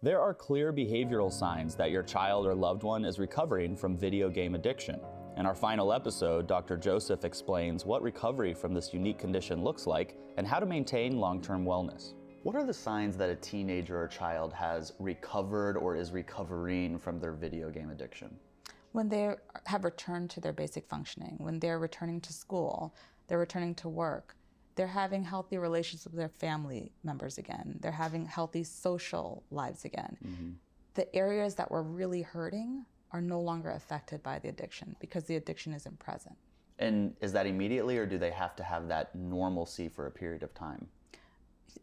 There are clear behavioral signs that your child or loved one is recovering from video game addiction. In our final episode, Dr. Joseph explains what recovery from this unique condition looks like and how to maintain long-term wellness. What are the signs that a teenager or child has recovered or is recovering from their video game addiction? When they have returned to their basic functioning, when they're returning to school, they're returning to work, they're having healthy relationships with their family members again, they're having healthy social lives again. Mm-hmm. The areas that were really hurting are no longer affected by the addiction because the addiction isn't present. And is that immediately, or do they have to have that normalcy for a period of time?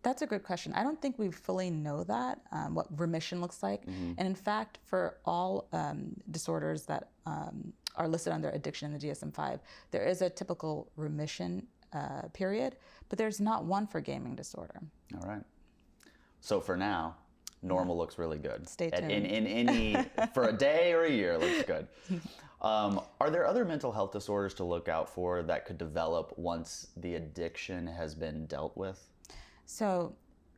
That's a good question. I don't think we fully know that, what remission looks like. Mm-hmm. And in fact, for all disorders that are listed under addiction in the DSM-5, there is a typical remission period, but there's not one for gaming disorder. All right. So for now, normal looks really good. Stay tuned. In any, for a day or a year, looks good. Are there other mental health disorders to look out for that could develop once the addiction has been dealt with? So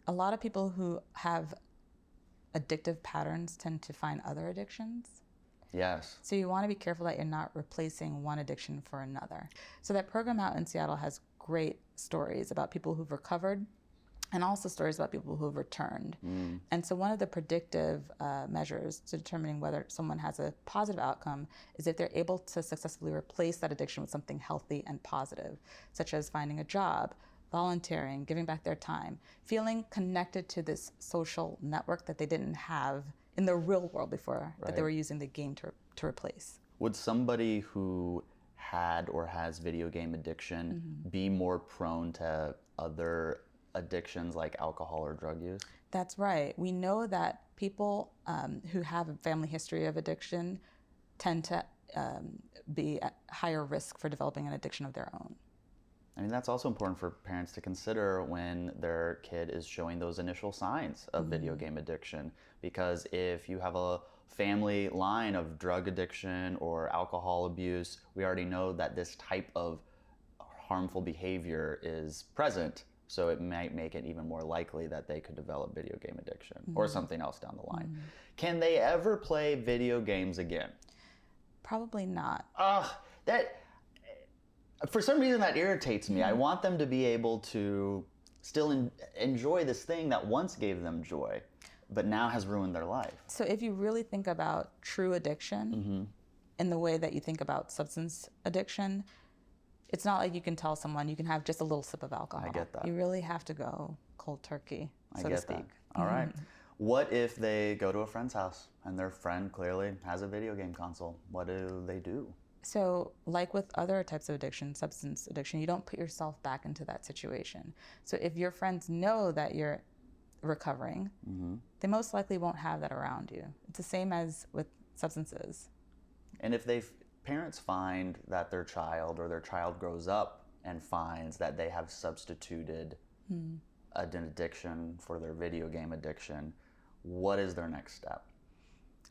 a lot of people who have addictive patterns tend to find other addictions. Yes. So you want to be careful that you're not replacing one addiction for another. So that program out in Seattle has great stories about people who've recovered and also stories about people who've returned. Mm. And so one of the predictive measures to determining whether someone has a positive outcome is if they're able to successfully replace that addiction with something healthy and positive, such as finding a job, volunteering, giving back their time, feeling connected to this social network that they didn't have in the real world before, right, that they were using the game to replace. Would somebody who had or has video game addiction mm-hmm. be more prone to other addictions like alcohol or drug use? That's right. We know that people who have a family history of addiction tend to be at higher risk for developing an addiction of their own. I mean, that's also important for parents to consider when their kid is showing those initial signs of mm-hmm. video game addiction. Because if you have a family line of drug addiction or alcohol abuse, we already know that this type of harmful behavior is present. So it might make it even more likely that they could develop video game addiction mm-hmm. or something else down the line. Mm-hmm. Can they ever play video games again? Probably not. For some reason that irritates me. I want them to be able to still enjoy this thing that once gave them joy, but now has ruined their life. So if you really think about true addiction mm-hmm. in the way that you think about substance addiction, it's not like you can tell someone you can have just a little sip of alcohol. I get that. You really have to go cold turkey, so to speak. That. All right. What if they go to a friend's house and their friend clearly has a video game console? What do they do? So like with other types of addiction, substance addiction, you don't put yourself back into that situation. So if your friends know that you're recovering, mm-hmm. they most likely won't have that around you. It's the same as with substances. And if parents find that their child or their child grows up and finds that they have substituted an addiction for their video game addiction, what is their next step?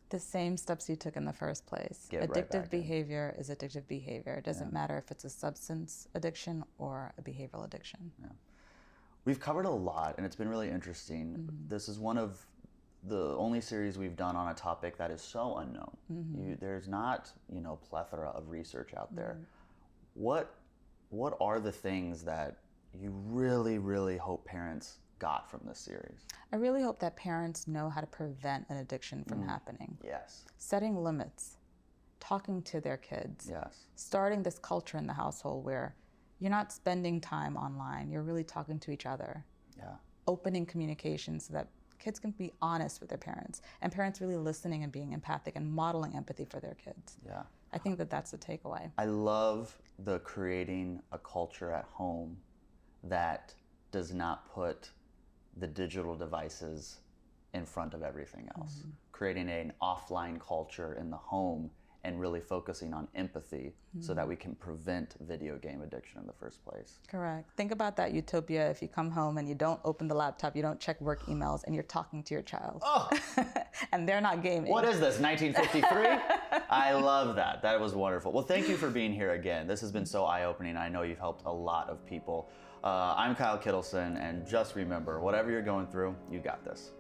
The same steps you took in the first place. Addictive behavior is addictive behavior. It doesn't matter if it's a substance addiction or a behavioral addiction. Yeah. We've covered a lot, and it's been really interesting. Mm-hmm. This is one of the only series we've done on a topic that is so unknown. Mm-hmm. There's not, plethora of research out there. Mm-hmm. What are the things that you really, really hope parents got from this series? I really hope that parents know how to prevent an addiction from happening. Yes. Setting limits, talking to their kids. Yes. Starting this culture in the household where you're not spending time online, you're really talking to each other. Yeah. Opening communication so that kids can be honest with their parents and parents really listening and being empathic and modeling empathy for their kids. Yeah. I think that that's the takeaway. I love the creating a culture at home that does not put the digital devices in front of everything else. Mm-hmm. Creating an offline culture in the home and really focusing on empathy so that we can prevent video game addiction in the first place. Correct. Think about that utopia if you come home and you don't open the laptop, you don't check work emails, and you're talking to your child. Oh. And they're not gaming. What is this, 1953? I love that. That was wonderful. Well, thank you for being here again. This has been so eye-opening. I know you've helped a lot of people. I'm Kyle Kittleson, and just remember, whatever you're going through, you got this.